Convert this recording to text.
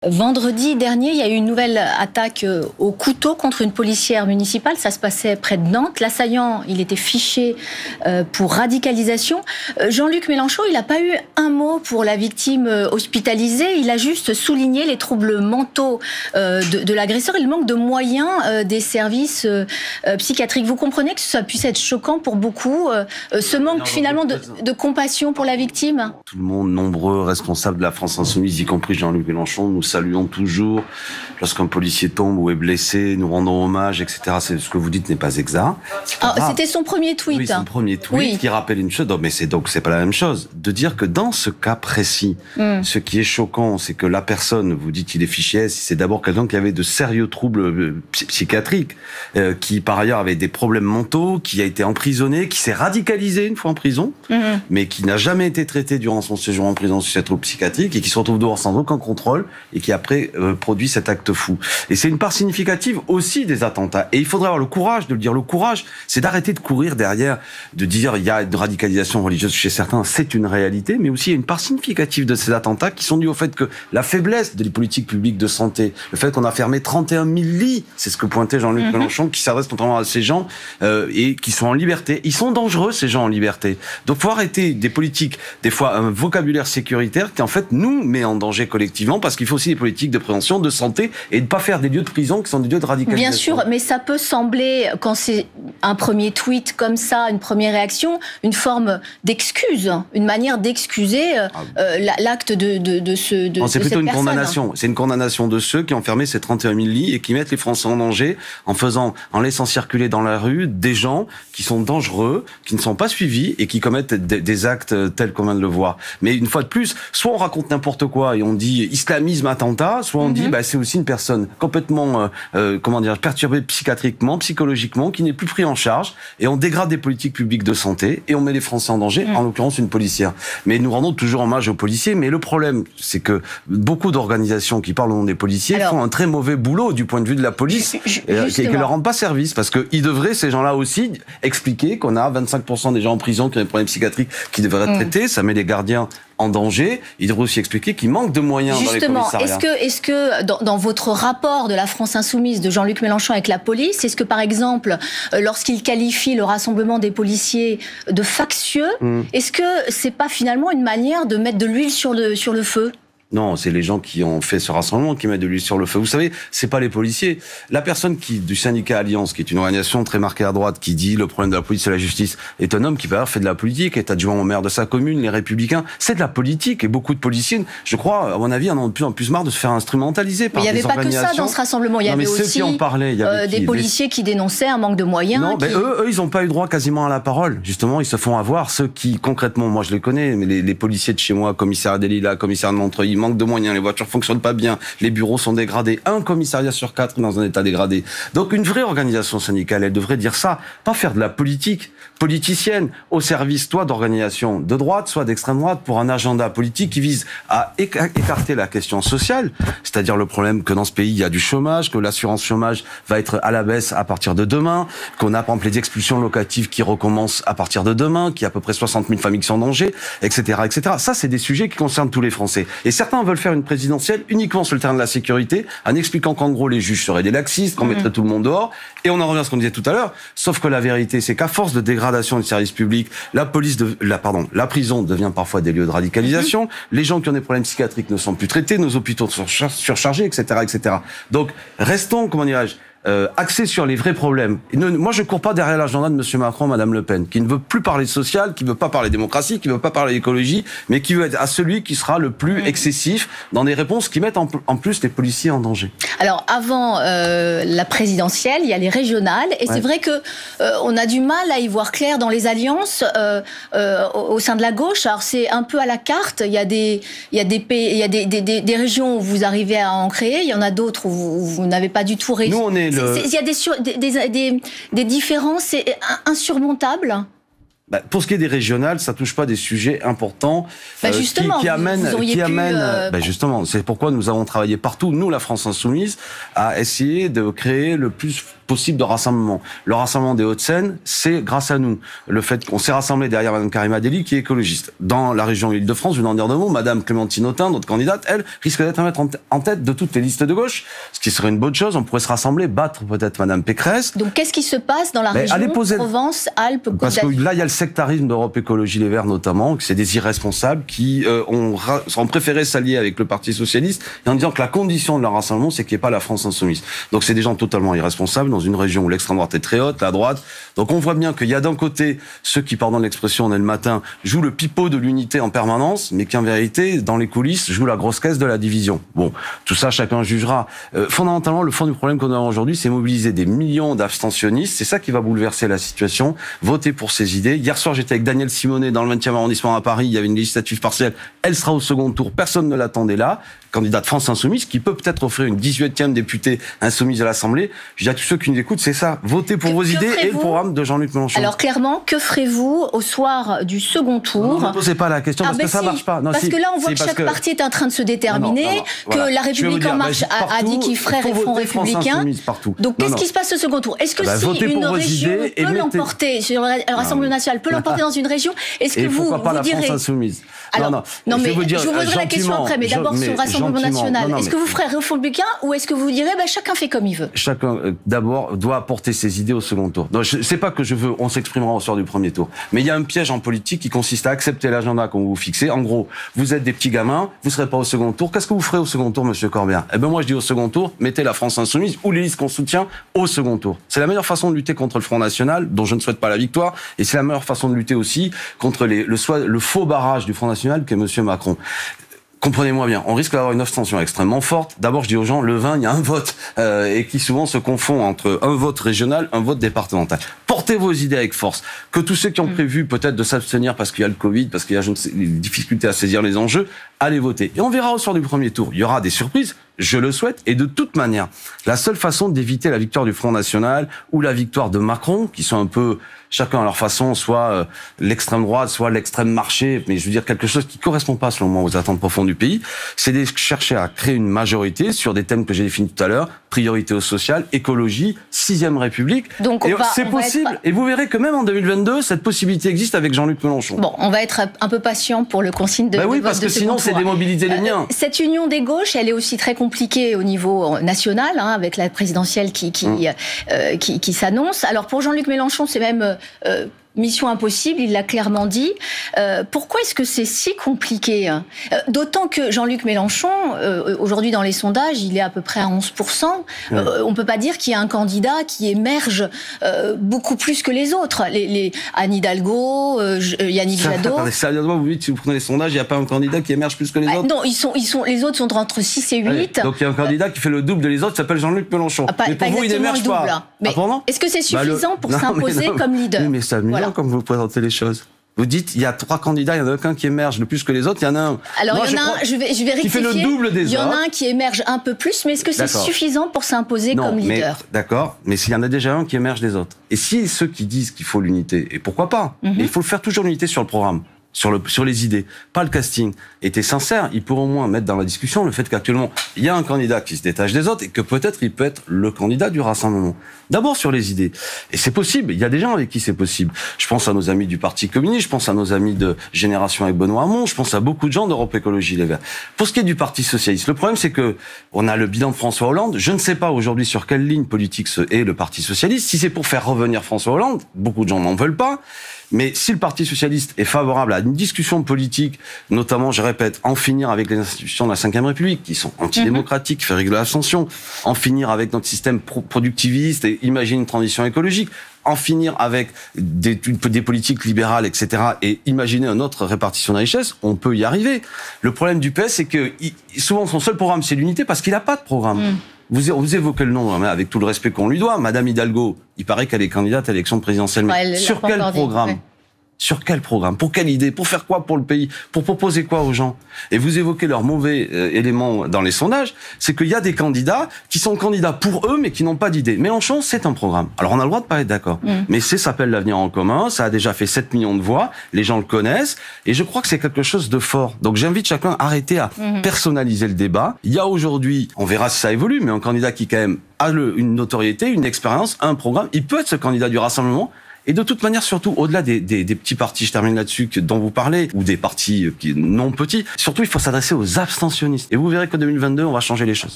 Vendredi dernier, il y a eu une nouvelle attaque au couteau contre une policière municipale. Ça se passait près de Nantes. L'assaillant, il était fiché pour radicalisation. Jean-Luc Mélenchon, il n'a pas eu un mot pour la victime hospitalisée. Il a juste souligné les troubles mentaux de l'agresseur et le manque de moyens des services psychiatriques. Vous comprenez que ça puisse être choquant pour beaucoup, ce manque finalement de compassion pour la victime? Tout le monde, nombreux responsables de la France Insoumise, y compris Jean-Luc Mélenchon, nous saluons toujours lorsqu'un policier tombe ou est blessé, nous rendons hommage, etc. Ce que vous dites n'est pas exact. C'était son premier tweet. Oui, son premier tweet qui rappelle une chose. Non, mais c'est pas la même chose. De dire que dans ce cas précis, ce qui est choquant, c'est que la personne, vous dites qu'il est fiché S, c'est d'abord quelqu'un qui avait de sérieux troubles psychiatriques, qui par ailleurs avait des problèmes mentaux, qui a été emprisonné, qui s'est radicalisé une fois en prison, mais qui n'a jamais été traité durant son séjour en prison sur ses troubles psychiatriques et qui se retrouve dehors sans aucun contrôle et qui après produit cet acte fou. Et c'est une part significative aussi des attentats. Et il faudrait avoir le courage de le dire. Le courage, c'est d'arrêter de courir derrière, de dire il y a une radicalisation religieuse chez certains, c'est une réalité, mais aussi il y a une part significative de ces attentats qui sont dus au fait que la faiblesse des politiques publiques de santé, le fait qu'on a fermé 31 000 lits, c'est ce que pointait Jean-Luc Mélenchon, qui s'adresse notamment à ces gens et qui sont en liberté. Ils sont dangereux, ces gens en liberté. Donc faut arrêter des politiques, des fois un vocabulaire sécuritaire qui en fait nous met en danger collectivement, parce qu'il faut aussi des politiques de prévention, de santé, et de ne pas faire des lieux de prison qui sont des lieux de radicalisation. Bien sûr, mais ça peut sembler, quand c'est un premier tweet comme ça, une première réaction, une forme d'excuse, une manière d'excuser l'acte de c'est plutôt une personne. condamnation. C'est une condamnation de ceux qui ont fermé ces 31 000 lits et qui mettent les Français en danger en laissant circuler dans la rue des gens qui sont dangereux, qui ne sont pas suivis et qui commettent des actes tels qu'on vient de le voir. Mais une fois de plus, soit on raconte n'importe quoi et on dit islamisme, attentat, soit on dit c'est aussi une personne complètement perturbée psychiatriquement, psychologiquement, qui n'est plus pris en charge, et on dégrade des politiques publiques de santé et on met les Français en danger, en l'occurrence une policière. Mais nous rendons toujours hommage aux policiers, mais le problème, c'est que beaucoup d'organisations qui parlent au nom des policiers font un très mauvais boulot du point de vue de la police et ne leur rendent pas service, parce qu'ils devraient, ces gens-là aussi, expliquer qu'on a 25% des gens en prison qui ont des problèmes psychiatriques qui devraient être traités, ça met les gardiens en danger. Il devrait aussi expliquer qu'il manque de moyens dans les commissariats. Est-ce que dans votre rapport de la France Insoumise de Jean-Luc Mélenchon avec la police, est-ce que par exemple, lorsqu'il qualifie le rassemblement des policiers de factieux, est-ce que c'est pas finalement une manière de mettre de l'huile sur le feu ? Non, c'est les gens qui ont fait ce rassemblement qui mettent de l'huile sur le feu. Vous savez, c'est pas les policiers. La personne du syndicat Alliance, qui est une organisation très marquée à droite, qui dit le problème de la police c'est la justice, est un homme qui va avoir fait de la politique, est adjoint au maire de sa commune, les Républicains. C'est de la politique, et beaucoup de policiers, je crois, à mon avis, en ont de plus en plus marre de se faire instrumentaliser par des organisations. Il n'y avait pas que ça dans ce rassemblement. Il y avait aussi des policiers qui dénonçaient un manque de moyens. Non, eux, ils n'ont pas eu droit quasiment à la parole. Justement, ils se font avoir. Ceux qui, concrètement, moi je les connais, mais les policiers de chez moi, commissaire des Lilas, commissaire de Montreuil, manque de moyens, les voitures fonctionnent pas bien, les bureaux sont dégradés, un commissariat sur 4 est dans un état dégradé. Donc une vraie organisation syndicale, elle devrait dire ça, pas faire de la politique politicienne au service soit d'organisations de droite, soit d'extrême droite, pour un agenda politique qui vise à écarter la question sociale, c'est-à-dire le problème que dans ce pays il y a du chômage, que l'assurance chômage va être à la baisse à partir de demain, qu'on a par exemple les expulsions locatives qui recommencent à partir de demain, qu'il y a à peu près 60 000 familles qui sont en danger, etc., etc. Ça, c'est des sujets qui concernent tous les Français. Et certains veulent faire une présidentielle uniquement sur le terrain de la sécurité, en expliquant qu'en gros les juges seraient des laxistes, qu'on mettrait tout le monde dehors, et on en revient à ce qu'on disait tout à l'heure, sauf que la vérité c'est qu'à force de dégradation du service public, la prison devient parfois des lieux de radicalisation, les gens qui ont des problèmes psychiatriques ne sont plus traités, nos hôpitaux sont surchargés, etc., etc. Donc restons, axé sur les vrais problèmes. Moi, je cours pas derrière l'agenda de M. Macron, Mme Le Pen, qui ne veut plus parler social, qui ne veut pas parler démocratie, qui ne veut pas parler écologie, mais qui veut être à celui qui sera le plus excessif dans des réponses qui mettent en plus les policiers en danger. Alors, avant la présidentielle, il y a les régionales, et c'est vrai que on a du mal à y voir clair dans les alliances au sein de la gauche. Alors, c'est un peu à la carte. Il y a des régions où vous arrivez à en créer, il y en a d'autres où vous n'avez pas du tout réussi. Nous, on est il y a des différences insurmontables. Pour ce qui est des régionales, ça touche pas des sujets importants qui amènent. Justement, c'est pourquoi nous avons travaillé partout, nous, la France Insoumise, à essayer de créer le plus possible de rassemblement. Le rassemblement des Hauts-de-Seine, c'est grâce à nous. Le fait qu'on s'est rassemblé derrière Mme Karima Delli, qui est écologiste. Dans la région Île-de-France, je vais en dire deux mots, Mme Clémentine Autain, notre candidate, elle, risque d'être à mettre en tête de toutes les listes de gauche, ce qui serait une bonne chose. On pourrait se rassembler, battre peut-être Mme Pécresse. Donc qu'est-ce qui se passe dans la région Provence, Alpes, Côte Parce que là, il y a le sectarisme d'Europe Écologie Les Verts notamment, c'est des irresponsables qui ont préféré s'allier avec le Parti Socialiste et en disant que la condition de leur rassemblement, c'est qu'il n'y ait pas la France insoumise. Donc c'est des gens totalement irresponsables dans une région où l'extrême droite est très haute, la droite. Donc on voit bien qu'il y a d'un côté ceux qui, pardon de l'expression, on est le matin, jouent le pipeau de l'unité en permanence, mais qui en vérité, dans les coulisses, jouent la grosse caisse de la division. Bon, tout ça, chacun jugera. Fondamentalement, le fond du problème qu'on a aujourd'hui, c'est mobiliser des millions d'abstentionnistes. C'est ça qui va bouleverser la situation. Voter pour ces idées. Hier soir, j'étais avec Daniel Simonet dans le 20e arrondissement à Paris. Il y avait une législative partielle. Elle sera au second tour. Personne ne l'attendait là. Candidate France Insoumise, qui peut peut-être offrir une 18e députée insoumise à l'Assemblée. Je dis à tous ceux qui nous écoutent, c'est ça. Votez pour vos idées et le programme de Jean-Luc Mélenchon. Alors clairement, que ferez-vous au soir du second tour? Ne posez pas la question parce que ça marche pas. Non, parce que là, on voit que chaque parti est en train de se déterminer, que la République En Marche a dit qu'il ferait Front républicain. Donc qu'est-ce qui se passe au second tour? Est-ce que si une région peut l'emporter, l'Assemblée nationale peut l'emporter dans une région, est-ce que vous direz... Alors, non, mais je vous poserai la question après, mais d'abord sur le Rassemblement national. Est-ce que vous ferez républicain ou est-ce que vous direz chacun fait comme il veut? Chacun, d'abord, doit apporter ses idées au second tour. Non, c'est pas que je veux, on s'exprimera au soir du premier tour. Mais il y a un piège en politique qui consiste à accepter l'agenda qu'on vous fixe. En gros, vous êtes des petits gamins, vous serez pas au second tour. Qu'est-ce que vous ferez au second tour, monsieur Corbien? Eh ben, moi, je dis au second tour, mettez la France Insoumise ou les listes qu'on soutient au second tour. C'est la meilleure façon de lutter contre le Front National, dont je ne souhaite pas la victoire. Et c'est la meilleure façon de lutter aussi contre le faux barrage du Front National qu'est monsieur Macron. Comprenez-moi bien, on risque d'avoir une abstention extrêmement forte. D'abord, je dis aux gens, le 20, il y a un vote, et qui souvent se confond entre un vote régional, un vote départemental. Portez vos idées avec force. Que tous ceux qui ont prévu peut-être de s'abstenir parce qu'il y a le Covid, parce qu'il y a des difficultés à saisir les enjeux, allez voter. Et on verra au soir du premier tour. Il y aura des surprises, je le souhaite, et de toute manière, la seule façon d'éviter la victoire du Front National ou la victoire de Macron, qui sont un peu chacun à leur façon, soit l'extrême droite, soit l'extrême marché, mais je veux dire quelque chose qui correspond pas selon moi aux attentes profondes du pays, c'est de chercher à créer une majorité sur des thèmes que j'ai définis tout à l'heure, priorité au social, écologie, 6e République. Donc c'est possible, et vous verrez que même en 2022, cette possibilité existe avec Jean-Luc Mélenchon. Bon, on va être un peu patient pour le consigne de oui, parce que sinon c'est démobiliser les miens. Cette union des gauches, elle est aussi très compliquée au niveau national, avec la présidentielle qui s'annonce. Alors pour Jean-Luc Mélenchon, c'est même mission impossible, il l'a clairement dit. Pourquoi est-ce que c'est si compliqué? D'autant que Jean-Luc Mélenchon, aujourd'hui dans les sondages, il est à peu près à 11%. On peut pas dire qu'il y a un candidat qui émerge beaucoup plus que les autres. Anne Hidalgo, Yannick Jadot. Attendez, sérieusement, vous dites, si vous prenez les sondages, il n'y a pas un candidat qui émerge plus que les autres? Non, les autres sont entre 6 et 8. Allez, donc il y a un candidat qui fait le double de les autres, qui s'appelle Jean-Luc Mélenchon. Mais pour vous, il n'émerge pas. Mais est-ce que c'est suffisant pour s'imposer comme leader? Oui, mais c'est amusant comme vous présentez les choses. Vous dites, il y a 3 candidats, il y en a aucun qui émerge le plus que les autres, il y en a un. Alors, il y en a un, je vais rectifier. Qui fait le double des autres. Il y en a un qui émerge un peu plus, mais est-ce que c'est suffisant pour s'imposer comme leader? D'accord, mais s'il y en a déjà un qui émerge des autres. Et si ceux qui disent qu'il faut l'unité, et pourquoi pas, mais il faut faire toujours l'unité sur le programme. Sur les idées, pas le casting. Était sincère, il pourrait au moins mettre dans la discussion le fait qu'actuellement, il y a un candidat qui se détache des autres et que peut-être il peut être le candidat du rassemblement. D'abord sur les idées. Et c'est possible, il y a des gens avec qui c'est possible. Je pense à nos amis du Parti communiste, je pense à nos amis de Génération avec Benoît Hamon, je pense à beaucoup de gens d'Europe Écologie Les Verts. Pour ce qui est du Parti socialiste, le problème c'est que on a le bilan de François Hollande, je ne sais pas aujourd'hui sur quelle ligne politique est le Parti socialiste. Si c'est pour faire revenir François Hollande, beaucoup de gens n'en veulent pas. Mais si le Parti socialiste est favorable à une discussion politique, notamment, je répète, en finir avec les institutions de la Ve République, qui sont antidémocratiques, faire réguler l'abstention, en finir avec notre système productiviste et imaginer une transition écologique, en finir avec des politiques libérales, etc., et imaginer une autre répartition de la richesse, on peut y arriver. Le problème du PS, c'est que souvent son seul programme, c'est l'unité, parce qu'il n'a pas de programme. Vous évoquez le nom, avec tout le respect qu'on lui doit. Madame Hidalgo, il paraît qu'elle est candidate à l'élection présidentielle. Mais sur quel programme? Sur quel programme? Pour quelle idée? Pour faire quoi pour le pays? Pour proposer quoi aux gens? Et vous évoquez leurs mauvais éléments dans les sondages, c'est qu'il y a des candidats qui sont candidats pour eux, mais qui n'ont pas d'idée. Mélenchon, c'est un programme. Alors on a le droit de pas être d'accord. Mais ça s'appelle l'Avenir en commun, ça a déjà fait 7 millions de voix, les gens le connaissent, et je crois que c'est quelque chose de fort. Donc j'invite chacun à arrêter à personnaliser le débat. Il y a aujourd'hui, on verra si ça évolue, mais un candidat qui quand même a une notoriété, une expérience, un programme, il peut être ce candidat du rassemblement. Et de toute manière, surtout, au-delà des petits partis, je termine là-dessus, dont vous parlez, ou des partis non petits, surtout, il faut s'adresser aux abstentionnistes. Et vous verrez qu'en 2022, on va changer les choses.